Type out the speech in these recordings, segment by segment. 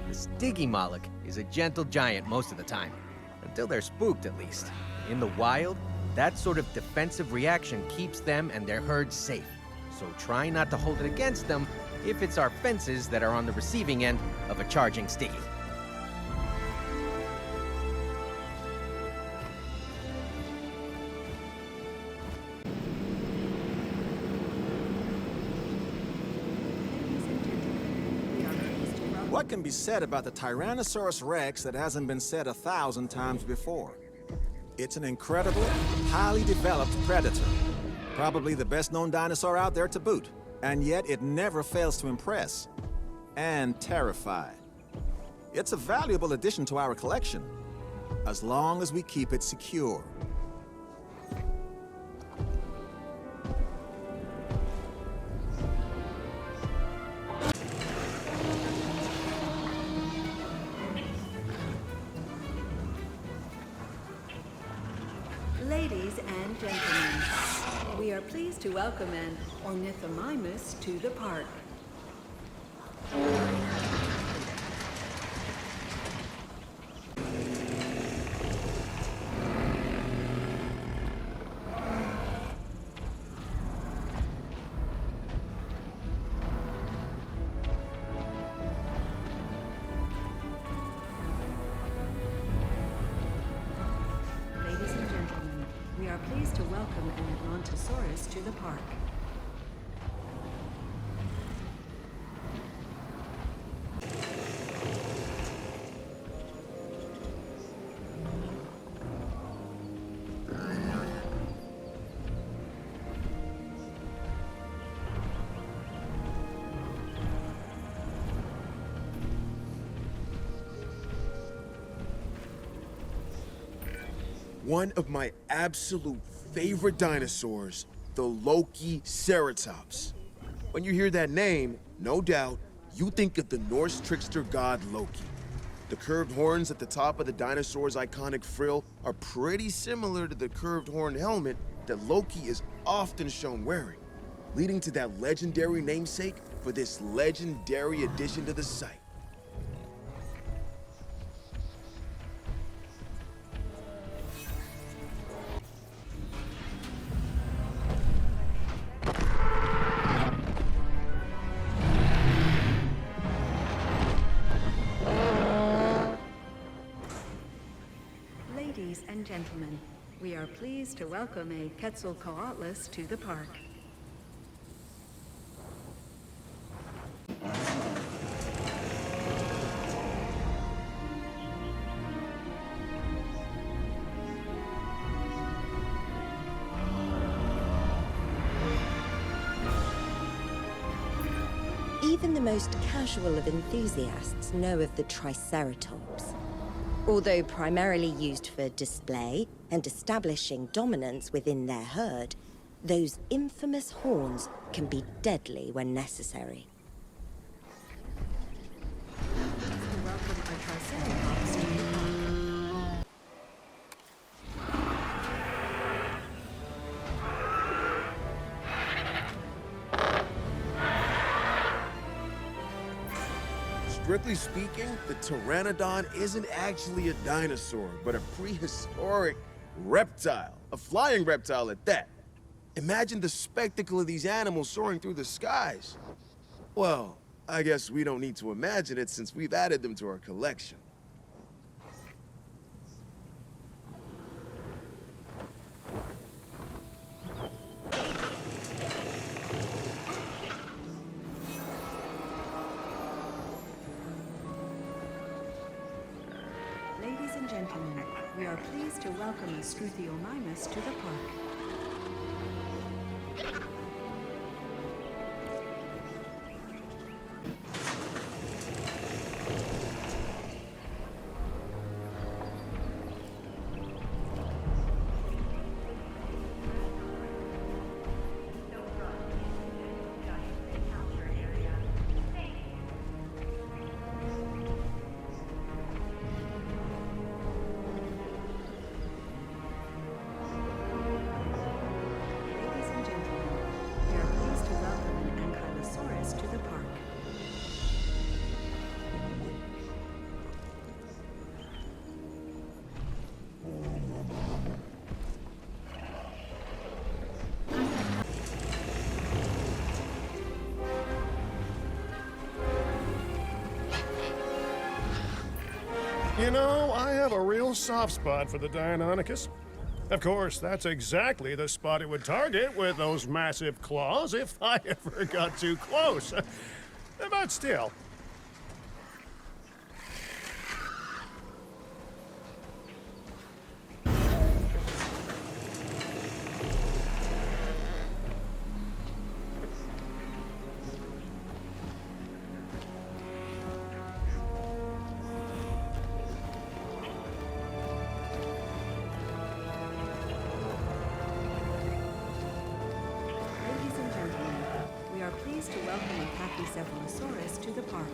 The Stygimoloch is a gentle giant most of the time, until they're spooked at least. In the wild, that sort of defensive reaction keeps them and their herd safe. So try not to hold it against them if it's our fences that are on the receiving end of a charging Stygi. What can be said about the Tyrannosaurus Rex that hasn't been said 1,000 times before? It's an incredible, highly developed predator. Probably the best-known dinosaur out there to boot. And yet it never fails to impress. And terrify. It's a valuable addition to our collection, as long as we keep it secure. Ladies and gentlemen, we are pleased to welcome an ornithomimus to the park. We are pleased to welcome an Atlantosaurus to the park. One of my absolute favorite dinosaurs, the Loki-Ceratops. When you hear that name, no doubt, you think of the Norse trickster god Loki. The curved horns at the top of the dinosaur's iconic frill are pretty similar to the curved horn helmet that Loki is often shown wearing, leading to that legendary namesake for this legendary addition to the site. Ladies and gentlemen, we are pleased to welcome a Quetzalcoatlus to the park. Even the most casual of enthusiasts know of the Triceratops. Although primarily used for display and establishing dominance within their herd, those infamous horns can be deadly when necessary. Welcome our Triceratops to the park. Strictly speaking, the Pteranodon isn't actually a dinosaur, but a prehistoric reptile. A flying reptile at that. Imagine the spectacle of these animals soaring through the skies. Well, I guess we don't need to imagine it since we've added them to our collection. Ladies and gentlemen, we are pleased to welcome a Struthiomimus to the park. You know, I have a real soft spot for the Deinonychus. Of course, that's exactly the spot it would target with those massive claws if I ever got too close. But still. Ladies and gentlemen, we are pleased to welcome a Pachycephalosaurus to the park.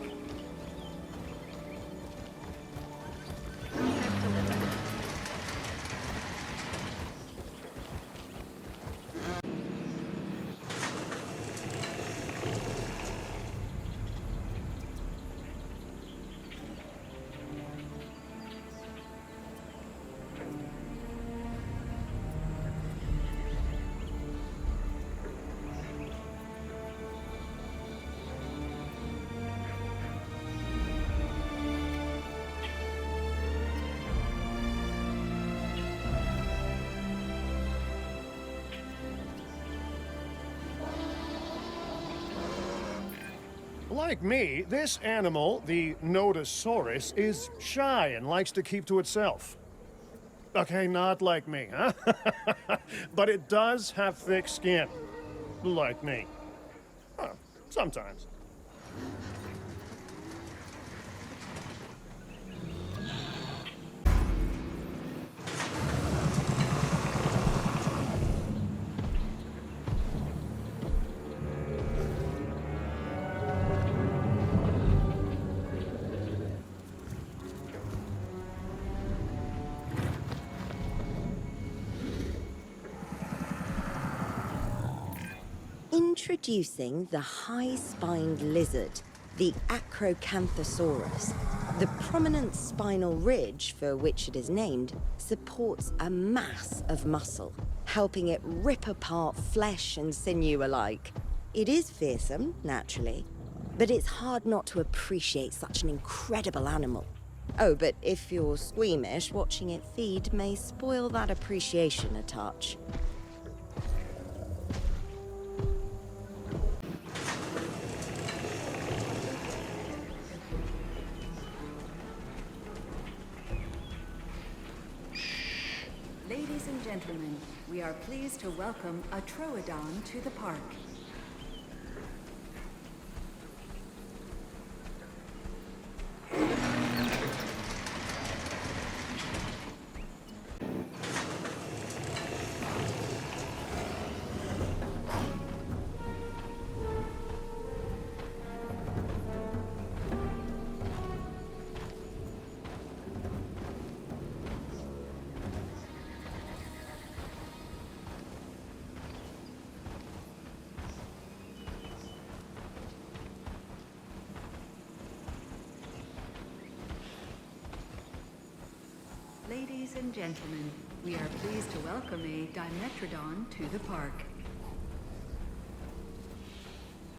Like me, this animal, the Nodosaurus, is shy and likes to keep to itself. Okay, not like me, huh? But it does have thick skin. Like me. Sometimes. Introducing the high-spined lizard, the Acrocanthosaurus. The prominent spinal ridge for which it is named supports a mass of muscle, helping it rip apart flesh and sinew alike. It is fearsome, naturally, but it's hard not to appreciate such an incredible animal. Oh, but if you're squeamish, watching it feed may spoil that appreciation a touch. Ladies and gentlemen, we are pleased to welcome a Troodon to the park. Ladies and gentlemen, we are pleased to welcome a Dimetrodon to the park.